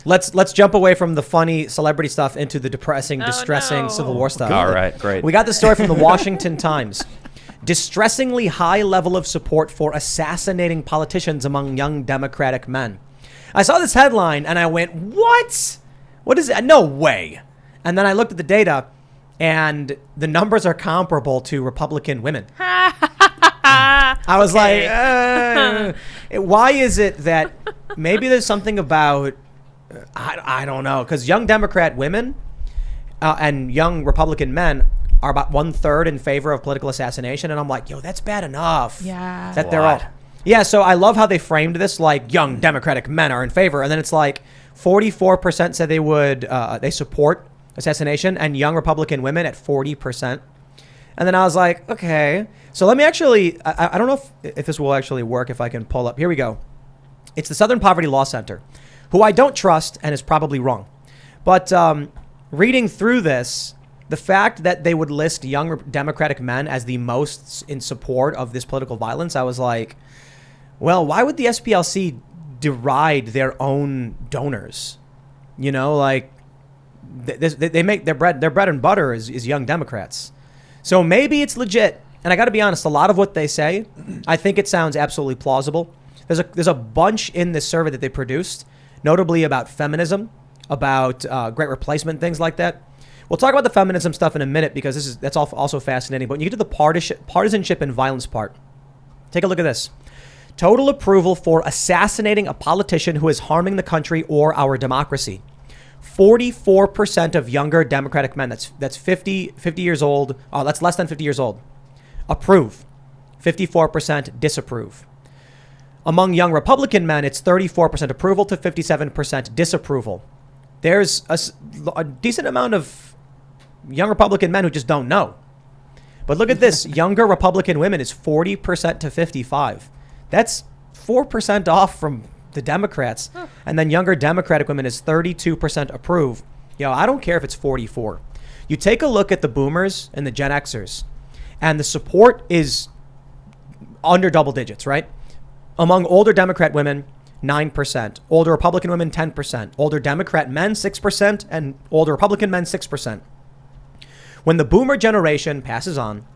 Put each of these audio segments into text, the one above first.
let's jump away from the funny celebrity stuff into the depressing, distressing Civil War stuff. All right, great. We got the story from the Washington Times. Distressingly high level of support for assassinating politicians among young Democratic men. I saw this headline and I went, what? What is that? No way. And then I looked at the data and the numbers are comparable to Republican women. I was like, why is it that maybe there's something about, I don't know, because young Democrat women and young Republican men are about 1/3 in favor of political assassination. And I'm like, yo, that's bad enough. Yeah. That they're all. Yeah, so I love how they framed this like young Democratic men are in favor. And then it's like 44% said they would, they support assassination, and young Republican women at 40%. And then I was like, okay. So let me actually, I don't know if this will actually work, if I can pull up. Here we go. It's the Southern Poverty Law Center, who I don't trust and is probably wrong. But reading through this, the fact that they would list young Democratic men as the most in support of this political violence, I was like, well, why would the SPLC deride their own donors? You know, like they make their bread and butter is young Democrats. So maybe it's legit. And I got to be honest, a lot of what they say, I think it sounds absolutely plausible. There's a bunch in this survey that they produced, notably about feminism, about great replacement, things like that. We'll talk about the feminism stuff in a minute because that's also fascinating. But when you get to the partisanship and violence part, take a look at this. Total approval for assassinating a politician who is harming the country or our democracy. 44% of younger Democratic men, that's 50 years old, that's less than 50 years old, approve. 54% disapprove. Among young Republican men, it's 34% approval to 57% disapproval. There's a decent amount of young Republican men who just don't know. But look at this. Younger Republican women is 40% to 55%. That's 4% off from the Democrats. And then younger Democratic women is 32% approve. Yo, I don't care if it's 44. You take a look at the boomers and the Gen Xers, and the support is under double digits, right? Among older Democrat women, 9%. Older Republican women, 10%. Older Democrat men, 6%. And older Republican men, 6%. When the boomer generation passes on,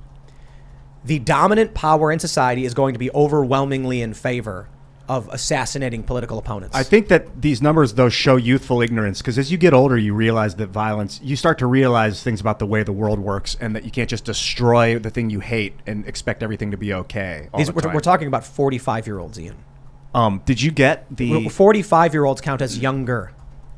the dominant power in society is going to be overwhelmingly in favor of assassinating political opponents. I think that these numbers, though, show youthful ignorance, because as you get older, you realize that you start to realize things about the way the world works, and that you can't just destroy the thing you hate and expect everything to be okay all the time. We're talking about 45-year-olds, Ian. Did you get the 45-year-olds count as younger?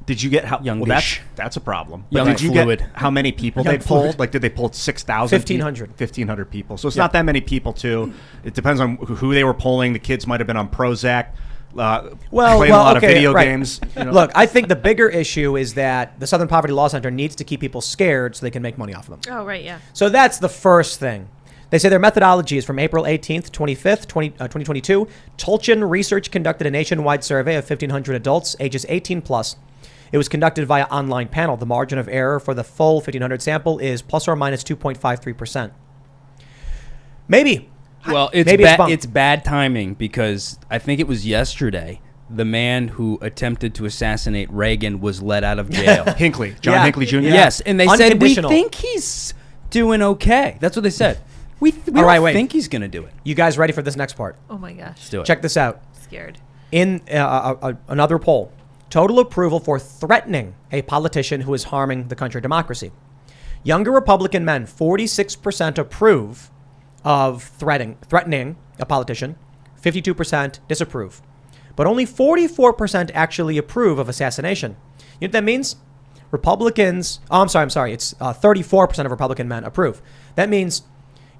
Did you get how youngish? Well, that's a problem. Young did you fluid. Get how many people they pulled? Like, did they pull 6,000? 1,500 people. So it's not that many people, too. It depends on who they were polling. The kids might have been on Prozac, playing a lot of video games. You know? Look, I think the bigger issue is that the Southern Poverty Law Center needs to keep people scared so they can make money off of them. Oh, right, yeah. So that's the first thing. They say their methodology is from April 18th, 25th, 2022. Tolchin Research conducted a nationwide survey of 1,500 adults, ages 18 plus. It was conducted via online panel. The margin of error for the full 1,500 sample is plus or minus 2.53%. Maybe. Well, it's bad timing because I think it was yesterday the man who attempted to assassinate Reagan was let out of jail. John Hinckley Jr.? Yes, and they said, we think he's doing okay. That's what they said. We don't think he's going to do it. You guys ready for this next part? Oh, my gosh. Let's do it. Check this out. Scared. In another poll, total approval for threatening a politician who is harming the country democracy. Younger Republican men, 46% approve of threatening a politician, 52% disapprove. But only 44% actually approve of assassination. You know what that means? Republicans, I'm sorry, it's 34% of Republican men approve. That means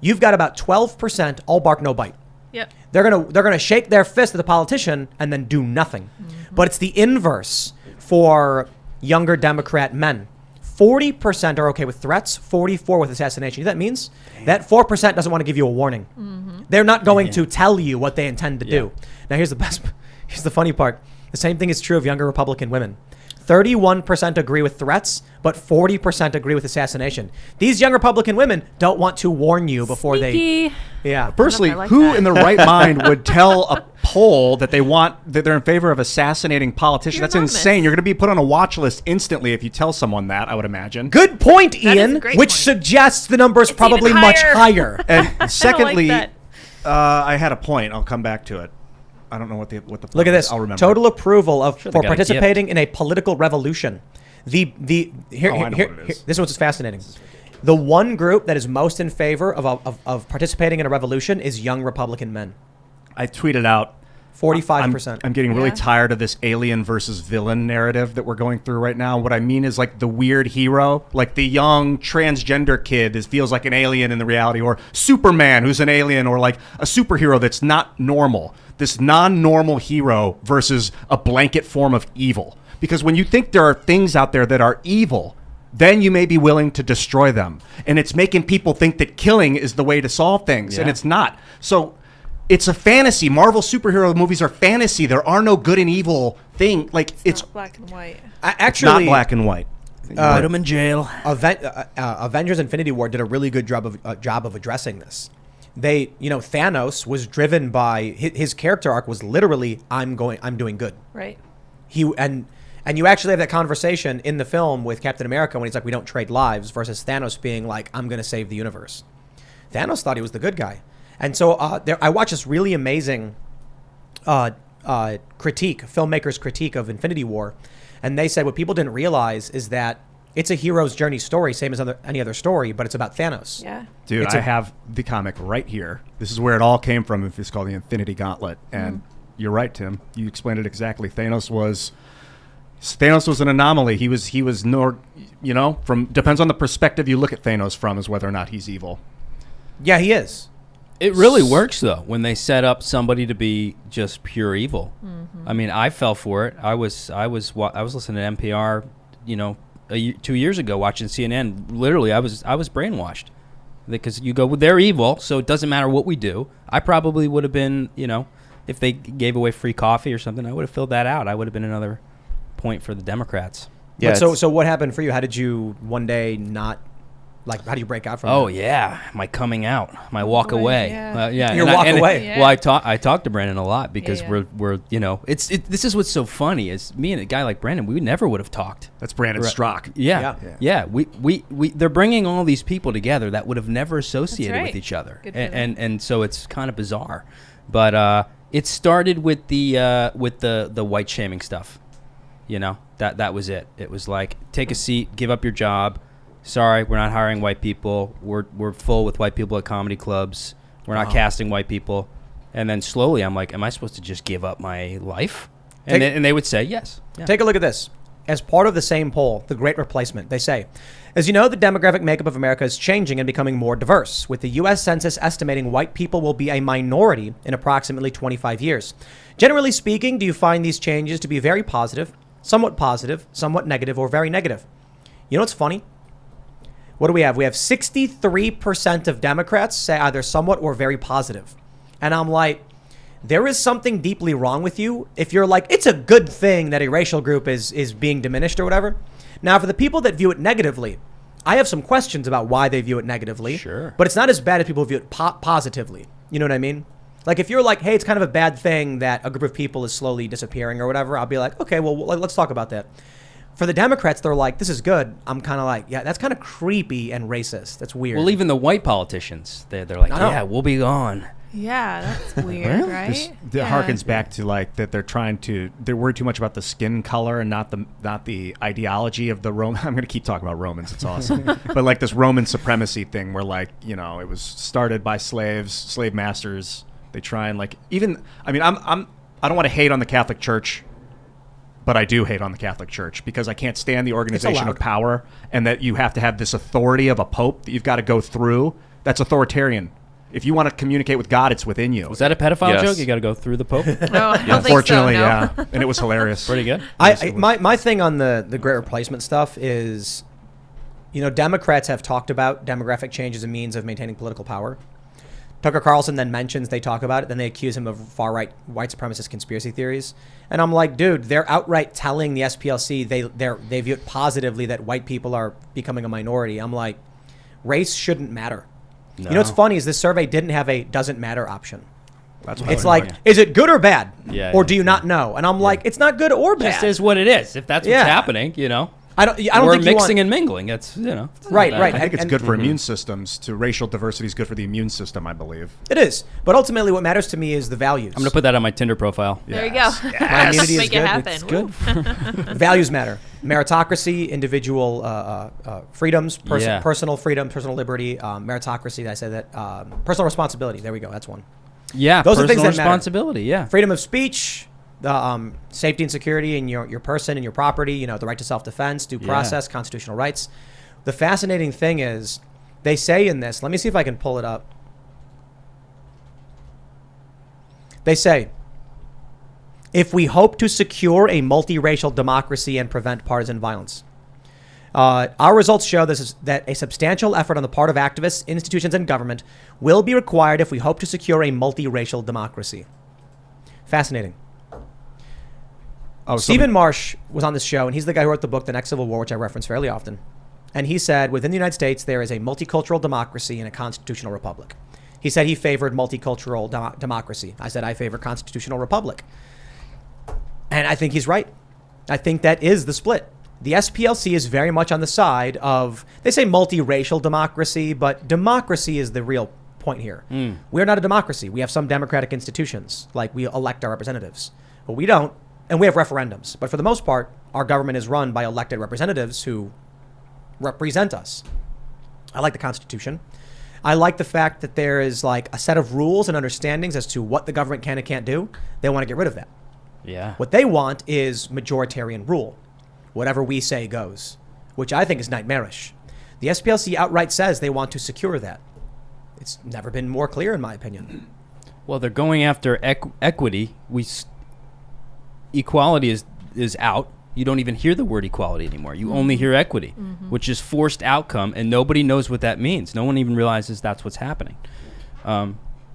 you've got about 12% all bark, no bite. Yep. They're gonna shake their fist at the politician and then do nothing. Mm-hmm. But it's the inverse for younger Democrat men. 40% are okay with threats, 44% with assassination. You know what that means? Damn. That 4% doesn't want to give you a warning. Mm-hmm. They're not going to tell you what they intend to do. Now here's the funny part. The same thing is true of younger Republican women. 31% agree with threats, but 40% agree with assassination. These young Republican women don't want to warn you before Sneaky. Yeah. Personally, who in the right mind would tell a poll that they're in favor of assassinating politicians. That's insane. You're going to be put on a watch list instantly if you tell someone that, I would imagine. Good point, Ian, which suggests the number is probably much higher. And secondly, I had a point. I'll come back to it. I don't know what the look at this. I'll remember. Total approval for participating in a political revolution. Here, this is what's fascinating. The one group that is most in favor of participating in a revolution is young Republican men. I tweeted out 45%. I'm getting really tired of this alien versus villain narrative that we're going through right now. What I mean is like the weird hero, like the young transgender kid feels like an alien in the reality, or Superman who's an alien, or like a superhero that's not normal. This non-normal hero versus a blanket form of evil. Because when you think there are things out there that are evil, then you may be willing to destroy them. And it's making people think that killing is the way to solve things, and it's not. So it's a fantasy. Marvel superhero movies are fantasy. There are no good and evil thing. Like it's not black and white. Actually, not black and white. Put them in jail. Avengers: Infinity War did a really good job of addressing this. Thanos was driven by his character arc was literally I'm doing good. Right. And you actually have that conversation in the film with Captain America when he's like, we don't trade lives, versus Thanos being like, I'm going to save the universe. Thanos thought he was the good guy. And so I watched this really amazing filmmaker's critique of Infinity War. And they said what people didn't realize is that it's a hero's journey story, same as any other story, but it's about Thanos. Yeah. Dude, I have the comic right here. This is where it all came from. It's called the Infinity Gauntlet. And you're right, Tim. You explained it exactly. Thanos was an anomaly. He was depends on the perspective you look at Thanos from is whether or not he's evil. Yeah, he is. It really works though when they set up somebody to be just pure evil. I mean, I fell for it. I was listening to NPR, 2 years ago, watching CNN. Literally, I was brainwashed because you go, well, they're evil, so it doesn't matter what we do. I probably would have been, if they gave away free coffee or something, I would have filled that out. I would have been another point for the Democrats. Yeah. So what happened for you? How did you one day not? Like, how do you break out from that? Yeah, my coming out, my walk away. Your walk away. Well, I talk to Brandon a lot because we're this is what's so funny is me and a guy like Brandon, we never would have talked. That's Brandon Strzok. Yeah. We they're bringing all these people together that would have never associated with each other, and so it's kind of bizarre, but it started with the white shaming stuff, that was it. It was like, take a seat, give up your job. Sorry, we're not hiring white people. We're full with white people at comedy clubs. We're not casting white people. And then slowly I'm like, am I supposed to just give up my life? And they would say yes. Yeah. Take a look at this. As part of the same poll, The Great Replacement, they say, as you know, the demographic makeup of America is changing and becoming more diverse, with the U.S. Census estimating white people will be a minority in approximately 25 years. Generally speaking, do you find these changes to be very positive, somewhat negative, or very negative? You know what's funny? What do we have? We have 63% of Democrats say either somewhat or very positive. And I'm like, there is something deeply wrong with you if you're like, it's a good thing that a racial group is being diminished or whatever. Now, for the people that view it negatively, I have some questions about why they view it negatively. Sure. But it's not as bad as people view it positively. You know what I mean? Like, if you're like, hey, it's kind of a bad thing that a group of people is slowly disappearing or whatever, I'll be like, okay, well, let's talk about that. For the Democrats, they're like, this is good. I'm kind of like, yeah, that's kind of creepy and racist. That's weird. Well, even the white politicians, they're like, yeah, we'll be gone. Yeah, that's weird, right? It harkens back to like that they're worried too much about the skin color and not the ideology of the Roman. I'm going to keep talking about Romans. It's awesome. But like this Roman supremacy thing where like, it was started by slave masters. They try and like, even, I mean, I don't want to hate on the Catholic Church, but I do hate on the Catholic Church because I can't stand the organization of power, and that you have to have this authority of a pope that you've got to go through. That's authoritarian. If you want to communicate with God, it's within you. Was that a pedophile joke? You got to go through the pope? No, I don't unfortunately, think so, no. yeah. And it was hilarious. Pretty good. My thing on the Great Replacement stuff is, Democrats have talked about demographic change as a means of maintaining political power. Tucker Carlson then mentions they talk about it, then they accuse him of far-right white supremacist conspiracy theories. And I'm like, dude, they're outright telling the SPLC they view it positively that white people are becoming a minority. I'm like, race shouldn't matter. No. You know what's funny is this survey didn't have a doesn't matter option. It's like, is it good or bad? Or do you not know? And I'm like, it's not good or bad. Just is what it is. If that's what's happening, I don't think we're mixing and mingling. It's right. I think it's good for immune systems. To racial diversity is good for the immune system, I believe. It is, but ultimately, what matters to me is the values. I'm gonna put that on my Tinder profile. There you go. Yes. My immunity Make is it happen. It's good. Values matter. Meritocracy, individual freedoms, personal freedom, personal liberty, meritocracy. I said that. Personal responsibility. There we go. That's one. Yeah, those are things that responsibility. Matter. Yeah, freedom of speech. The safety and security in your person and your property, the right to self-defense, due process, constitutional rights. The fascinating thing is, they say in this, let me see if I can pull it up. They say, if we hope to secure a multiracial democracy and prevent partisan violence, our results show that a substantial effort on the part of activists, institutions, and government will be required if we hope to secure a multiracial democracy. Fascinating. Stephen Marsh was on this show, and he's the guy who wrote the book, The Next Civil War, which I reference fairly often. And he said, within the United States, there is a multicultural democracy and a constitutional republic. He said he favored multicultural democracy. I said I favor constitutional republic. And I think he's right. I think that is the split. The SPLC is very much on the side of, they say multiracial democracy, but democracy is the real point here. We're not a democracy. We have some democratic institutions, like we elect our representatives. But we don't. And we have referendums. But for the most part, our government is run by elected representatives who represent us. I like the Constitution. I like the fact that there is like a set of rules and understandings as to what the government can and can't do. They want to get rid of that. Yeah. What they want is majoritarian rule. Whatever we say goes, which I think is nightmarish. The SPLC outright says they want to secure that. It's never been more clear, in my opinion. Well, they're going after equity. Equality is out. You don't even hear the word equality anymore. You only hear equity, which is forced outcome, and nobody knows what that means. No one even realizes that's what's happening.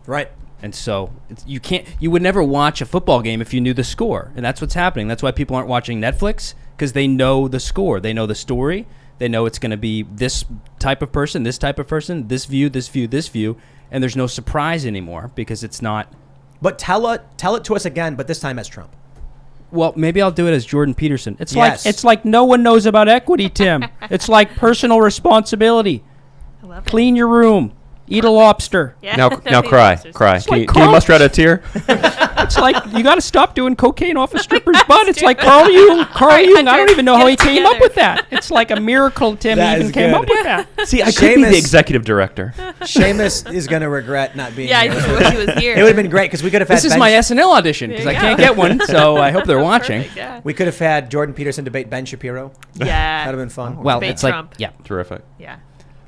Right. And so you would never watch a football game if you knew the score, and that's what's happening. That's why people aren't watching Netflix, because they know the score. They know the story. They know it's going to be this type of person, this view, this view, and there's no surprise anymore because it's not. But tell it to us again, but this time as Trump. Well, maybe I'll do it as Jordan Peterson. It's like no one knows about equity, Tim. It's like personal responsibility. I love Clean your room. Eat a lobster. Yeah. Now cry. Can you muster out a tear? It's like you got to stop doing cocaine off a stripper's butt. It's like Carl Jung. I don't even know how he came up with that. It's like a miracle Tim even came up with that. See, I could be the executive director. Seamus is going to regret not being here. I just wish he was here. It would have been great because we could have had This is my SNL audition because I can't get one, so I hope they're watching. Perfect, yeah. We could have had Jordan Peterson debate Ben Shapiro. Yeah. That'd have been fun. Well, Debate it's like, Trump. yeah. Terrific. Yeah.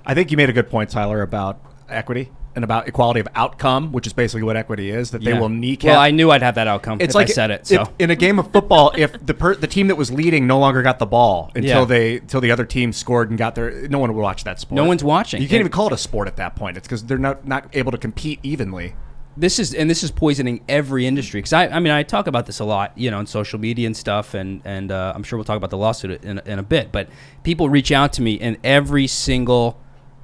I think you made a good point, Tyler, about equity and about equality of outcome, which is basically what equity is, that they will kneecap. Well, I knew I'd have that outcome if I said it. So in a game of football, if the team that was leading no longer got the ball until the other team scored and got there, no one would watch that sport. No one's watching. You can't even call it a sport at that point. It's because they're not able to compete evenly. This is poisoning every industry. Because I talk about this a lot, on social media and stuff, and I'm sure we'll talk about the lawsuit in a bit. But people reach out to me in every single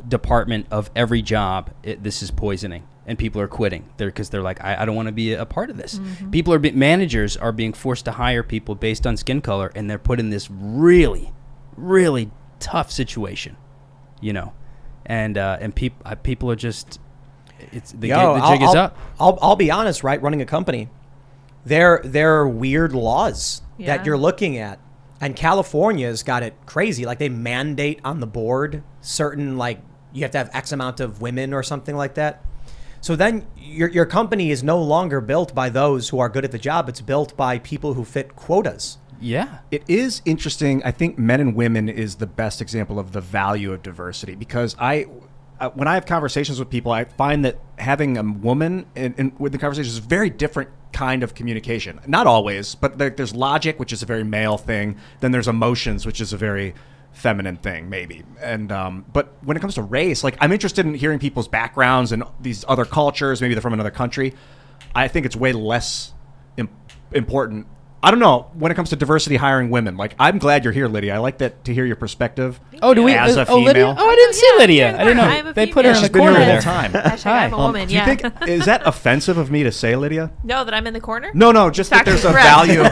department of every job. This is poisoning, and people are quitting because they're like, I don't want to be a part of this. Managers are being forced to hire people based on skin color, and they're put in this really, really tough situation, and people are just. The jig is up. I'll be honest, right? Running a company, there are weird laws that you're looking at, and California's got it crazy. Like they mandate on the board certain you have to have X amount of women or something like that. So then your company is no longer built by those who are good at the job. It's built by people who fit quotas. Yeah. It is interesting. I think men and women is the best example of the value of diversity because when I have conversations with people, I find that having a woman in with the conversation is a very different kind of communication. Not always, but there's logic, which is a very male thing. Then there's emotions, which is a very feminine thing, maybe. And but when it comes to race, I'm interested in hearing people's backgrounds and these other cultures. Maybe they're from another country. I think it's way less important I don't know. When it comes to diversity hiring women, like I'm glad you're here, Lydia. I like that to hear your perspective. Oh, do we? As a Lydia? female. Oh, I didn't see Lydia. I didn't I'm know. a They put her in female. the She's been here corner the whole there. time. Hashtag I'm a woman. Do you Yeah. think is that offensive of me to say, Lydia? No, that I'm in the corner. No, just that there's a Factually value,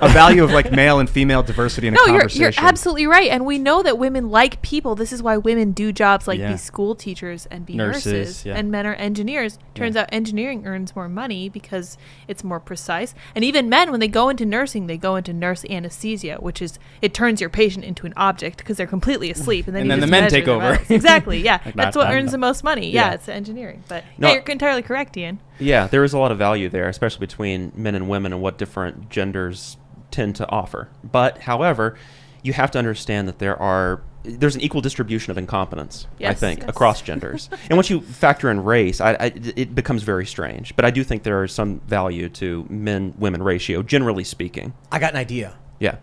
a value of like male and female diversity in a No, conversation. you're absolutely right, and we know that women like people. This is why women do jobs like be school teachers and be nurses, and men are engineers. Turns out engineering earns more money because it's more precise. And even men, when they go into nursing, they go into nurse anesthesia, which is it turns your patient into an object because they're completely asleep, and then the just men measure take their over. vitals. Exactly, yeah, Like that's that. what earns the most money. Yeah, Yeah. it's engineering. But No. yeah, you're entirely correct, Ian. Yeah, there is a lot of value there, especially between men and women and what different genders tend to offer. But, however, you have to understand that there's an equal distribution of incompetence, I Yes, think, yes. across genders. And once you factor in race, it becomes very strange. But I do think there is some value to men-women ratio, generally speaking. I got an idea. Yeah.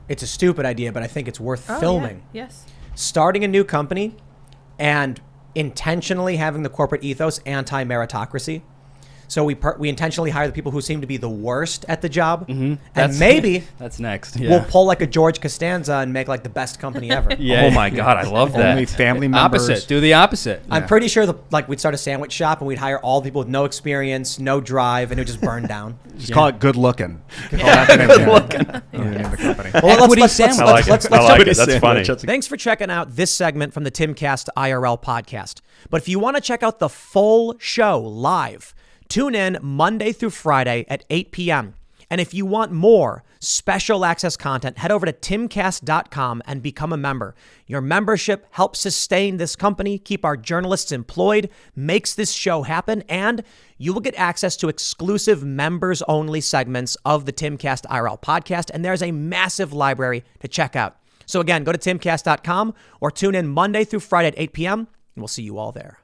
It's a stupid idea, but I think it's worth Oh, filming. yeah. Yes. Starting a new company and intentionally having the corporate ethos anti-meritocracy. So we intentionally hire the people who seem to be the worst at the job, and maybe that's next. we'll pull like a George Costanza and make like the best company ever. Oh my God, I love that. Only family members. Opposite. Do the opposite. I'm pretty sure we'd start a sandwich shop and we'd hire all the people with no experience, no drive, and it would just burn down. Just call it good looking. Call that the name of the name of the company. Well, Equity sandwich. I like it. I like it. That's funny. Thanks for checking out this segment from the Timcast IRL podcast. But if you want to check out the full show live, tune in Monday through Friday at 8 p.m. And if you want more special access content, head over to timcast.com and become a member. Your membership helps sustain this company, keep our journalists employed, makes this show happen, and you will get access to exclusive members-only segments of the Timcast IRL podcast, and there's a massive library to check out. So again, go to timcast.com or tune in Monday through Friday at 8 p.m., and we'll see you all there.